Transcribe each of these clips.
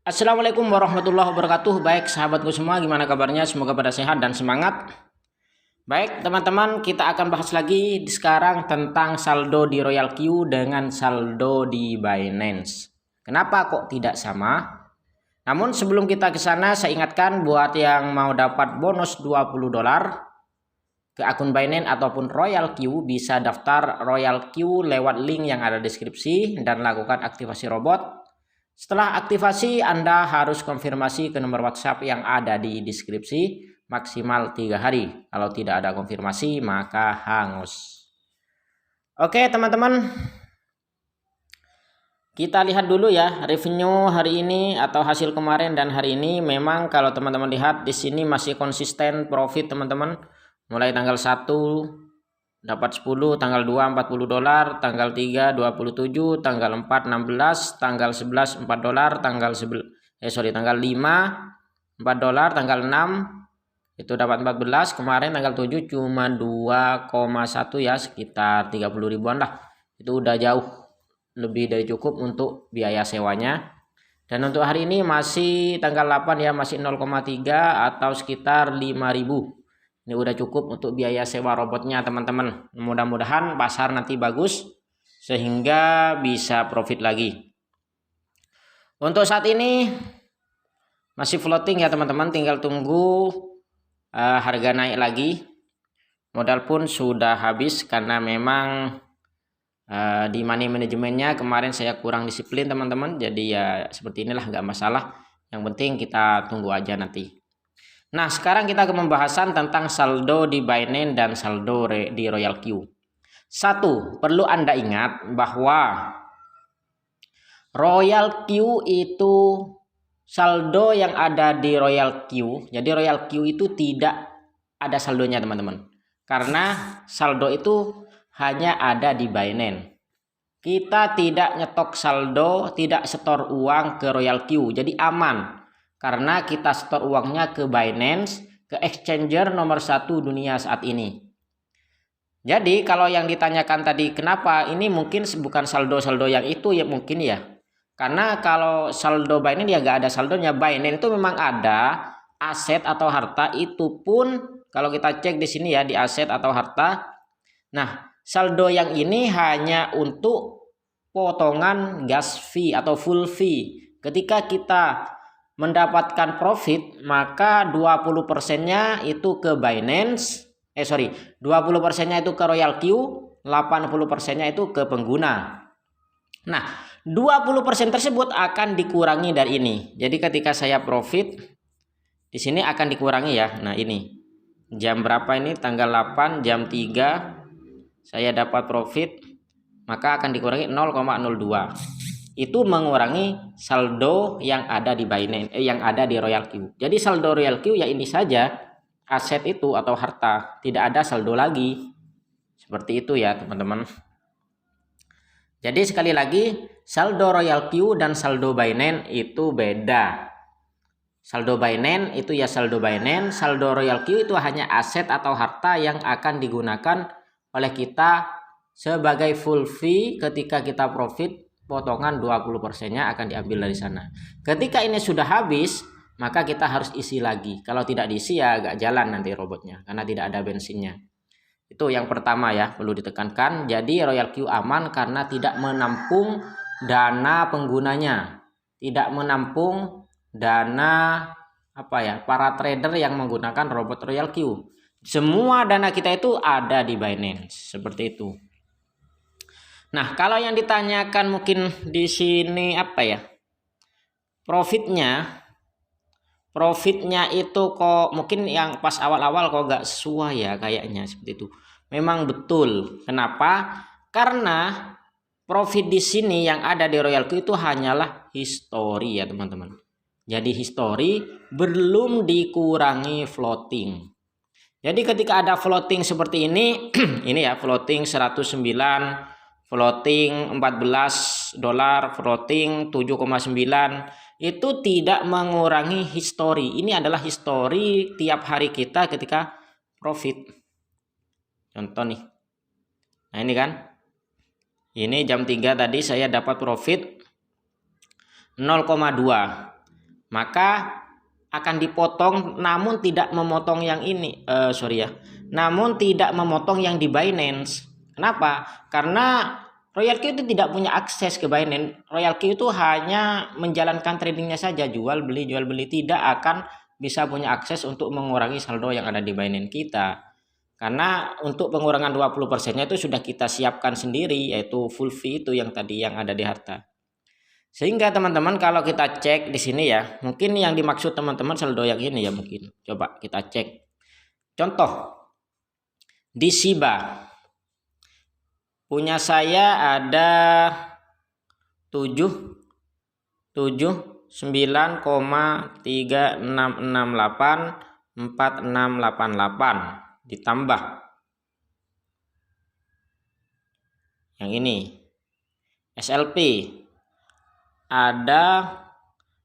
Assalamualaikum warahmatullahi wabarakatuh. Baik sahabatku semua, gimana kabarnya? Semoga pada sehat dan semangat. Baik teman-teman, kita akan bahas lagi sekarang tentang saldo di Royal Q dengan saldo di Binance. Kenapa kok tidak sama? Namun sebelum kita ke sana, saya ingatkan buat yang mau dapat bonus $20 ke akun Binance ataupun Royal Q, bisa daftar Royal Q lewat link yang ada di deskripsi dan lakukan aktivasi robot. Setelah aktivasi, Anda harus konfirmasi ke nomor WhatsApp yang ada di deskripsi maksimal 3 hari. Kalau tidak ada konfirmasi, maka hangus. Oke teman-teman, kita lihat dulu ya revenue hari ini atau hasil kemarin dan hari ini. Memang kalau teman-teman lihat di sini masih konsisten profit teman-teman. Mulai tanggal 1 dapat 10, tanggal 2 $40, tanggal 3 27, tanggal 4 16, tanggal 11 $4, tanggal 5 $4, tanggal 6 itu dapat 14, kemarin tanggal 7 cuma 2,1 ya, sekitar 30 ribuan lah. Itu udah jauh lebih dari cukup untuk biaya sewanya. Dan untuk hari ini masih tanggal 8 ya, masih 0,3 atau sekitar 5.000. Ini udah cukup untuk biaya sewa robotnya teman-teman. Mudah-mudahan pasar nanti bagus sehingga bisa profit lagi. Untuk saat ini masih floating ya teman-teman, tinggal tunggu harga naik lagi. Modal pun sudah habis karena memang di money manajemennya kemarin saya kurang disiplin teman-teman. Jadi ya seperti inilah, nggak masalah. Yang penting kita tunggu aja nanti. Nah, sekarang kita ke pembahasan tentang saldo di Binance dan saldo di Royal Q. Satu, perlu Anda ingat bahwa Royal Q itu saldo yang ada di Royal Q. Jadi Royal Q itu tidak ada saldonya teman-teman. Karena saldo itu hanya ada di Binance. Kita tidak nyetok saldo, tidak setor uang ke Royal Q. Jadi aman. Karena kita store uangnya ke Binance, ke exchanger nomor 1 dunia saat ini. Jadi kalau yang ditanyakan tadi kenapa ini mungkin bukan saldo-saldo yang itu ya, mungkin ya. Karena kalau saldo Binance ya gak ada saldonya. Binance itu memang ada aset atau harta, itu pun kalau kita cek di sini ya di aset atau harta. Nah, saldo yang ini hanya untuk potongan gas fee atau full fee. Ketika kita mendapatkan profit, maka 20%-nya itu ke Binance, 20%-nya itu ke Royal Q, 80%-nya itu ke pengguna. Nah, 20% tersebut akan dikurangi dari ini. Jadi ketika saya profit di sini akan dikurangi ya. Nah, ini jam berapa ini? Tanggal 8 jam 3 saya dapat profit, maka akan dikurangi 0,02. Itu mengurangi saldo yang ada di Binance, yang ada di Royal Q. Jadi saldo Royal Q ya ini saja, aset itu atau harta, tidak ada saldo lagi. Seperti itu ya teman-teman. Jadi sekali lagi, saldo Royal Q dan saldo Binance itu beda. Saldo Binance itu ya saldo Binance, saldo Royal Q itu hanya aset atau harta yang akan digunakan oleh kita sebagai full fee ketika kita profit. Potongan 20%-nya akan diambil dari sana. Ketika ini sudah habis, maka kita harus isi lagi. Kalau tidak diisi ya agak jalan nanti robotnya karena tidak ada bensinnya. Itu yang pertama ya, perlu ditekankan. Jadi Royal Q aman karena tidak menampung dana penggunanya. Tidak menampung dana para trader yang menggunakan robot Royal Q. Semua dana kita itu ada di Binance, seperti itu. Nah, kalau yang ditanyakan mungkin di sini profitnya itu kok mungkin yang pas awal-awal kok gak sesuai ya kayaknya seperti itu. Memang betul. Kenapa? Karena profit di sini yang ada di Royal Q itu hanyalah history ya teman-teman. Jadi history belum dikurangi floating. Jadi ketika ada floating seperti ini, ini ya floating 109, floating $14, floating 7,9, itu tidak mengurangi history. Ini adalah history tiap hari kita ketika profit. Contoh nih. Nah, ini kan. Ini jam 3 tadi saya dapat profit 0,2. Maka akan dipotong namun tidak memotong yang ini. Namun tidak memotong yang di Binance. Kenapa? Karena Royal Q itu tidak punya akses ke Binance. Royal Q itu hanya menjalankan tradingnya saja, jual beli, tidak akan bisa punya akses untuk mengurangi saldo yang ada di Binance kita. Karena untuk pengurangan 20%-nya itu sudah kita siapkan sendiri, yaitu full fee itu yang tadi yang ada di harta. Sehingga teman-teman kalau kita cek di sini ya, mungkin yang dimaksud teman-teman saldo yang ini ya mungkin. Coba kita cek. Contoh di Shiba punya saya ada 9,36684688 ditambah yang ini SLP ada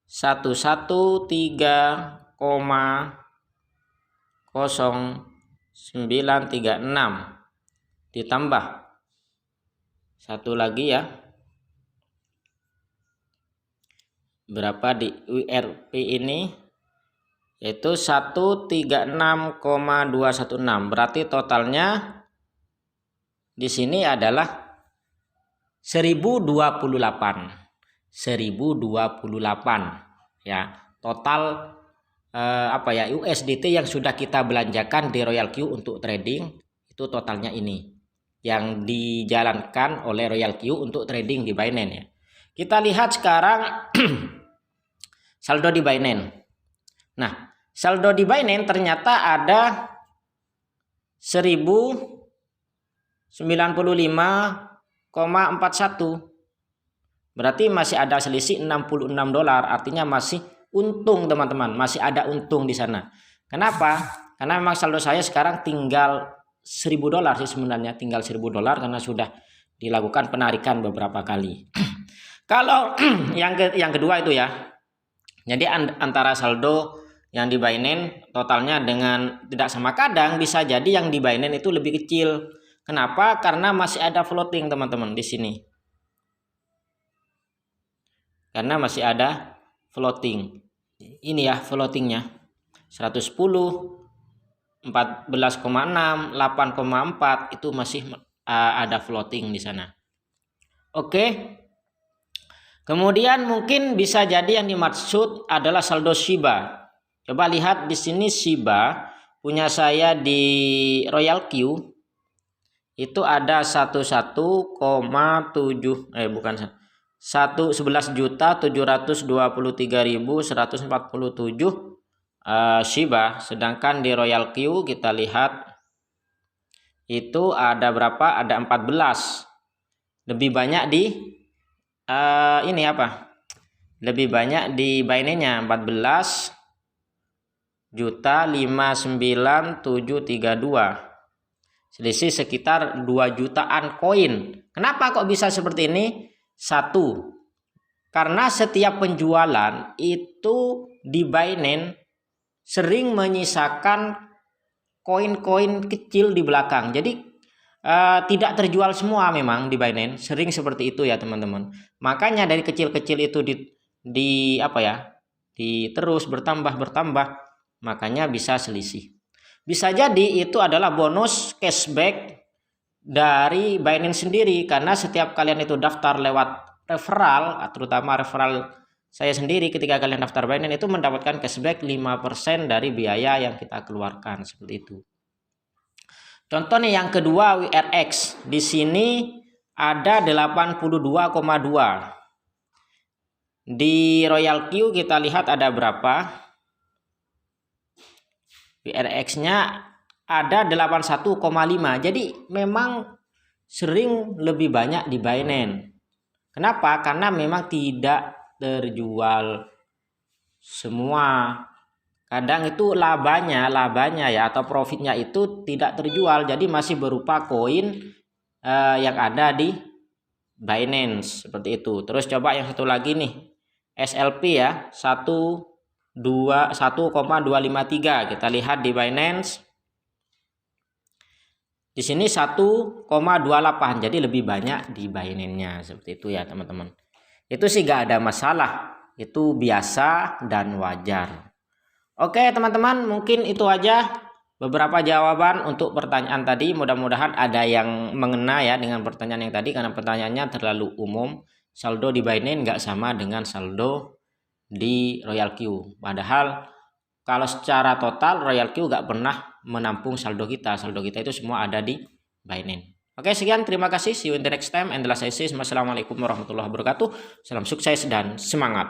113,0936 ditambah satu lagi ya, berapa di URP ini, yaitu 136,216. Berarti totalnya di sini adalah 1028 ya, total USDT yang sudah kita belanjakan di Royal Q untuk trading. Itu totalnya ini yang dijalankan oleh Royal Q untuk trading di Binance ya. Kita lihat sekarang saldo di Binance. Nah, saldo di Binance ternyata ada 1095,41. Berarti masih ada selisih $66, artinya masih untung teman-teman, masih ada untung di sana. Kenapa? Karena memang saldo saya sekarang tinggal $1000 sih sebenarnya, tinggal $1000 karena sudah dilakukan penarikan beberapa kali. Kalau yang kedua itu ya, jadi antara saldo yang di Binance totalnya dengan tidak sama, kadang bisa jadi yang di Binance itu lebih kecil. Kenapa? Karena masih ada floating teman-teman di sini. Karena masih ada floating. Ini ya floatingnya 110, 14,6, 8,4 itu masih ada floating di sana. Oke. Kemudian mungkin bisa jadi yang dimaksud adalah saldo Shiba. Coba lihat di sini Shiba punya saya di Royal Q itu ada 11.723.147 Shiba. Sedangkan di Royal Q kita lihat itu ada berapa? Ada 14. Lebih banyak di lebih banyak di Binance-nya 14.59732. Selisih sekitar 2 jutaan koin. Kenapa kok bisa seperti ini? Satu, karena setiap penjualan itu di Binance sering menyisakan koin-koin kecil di belakang. Jadi tidak terjual semua memang di Binance, sering seperti itu ya teman-teman. Makanya dari kecil-kecil itu terus bertambah, makanya bisa selisih. Bisa jadi itu adalah bonus cashback dari Binance sendiri, karena setiap kalian itu daftar lewat referral, terutama referral saya sendiri, ketika kalian daftar Binance itu mendapatkan cashback 5% dari biaya yang kita keluarkan, seperti itu. Contoh nih yang kedua WRX. Di sini ada 82,2. Di Royal Q kita lihat ada berapa? WRX-nya ada 81,5. Jadi memang sering lebih banyak di Binance. Kenapa? Karena memang tidak terjual semua. Kadang itu labanya ya atau profitnya itu tidak terjual, jadi masih berupa koin yang ada di Binance, seperti itu. Terus coba yang satu lagi nih, SLP ya, 1,253. Kita lihat di Binance Di sini 1,28, jadi lebih banyak di Binance-nya seperti itu ya teman-teman. Itu sih gak ada masalah, itu biasa dan wajar. Oke teman-teman, mungkin itu aja beberapa jawaban untuk pertanyaan tadi. Mudah-mudahan ada yang mengena ya dengan pertanyaan yang tadi, karena pertanyaannya terlalu umum. Saldo di Binance nggak sama dengan saldo di Royal Q. Padahal kalau secara total Royal Q nggak pernah menampung saldo kita. Saldo kita itu semua ada di Binance. Oke, sekian, terima kasih. See you in the next time. And the last I say, wassalamualaikum warahmatullahi wabarakatuh. Salam sukses dan semangat.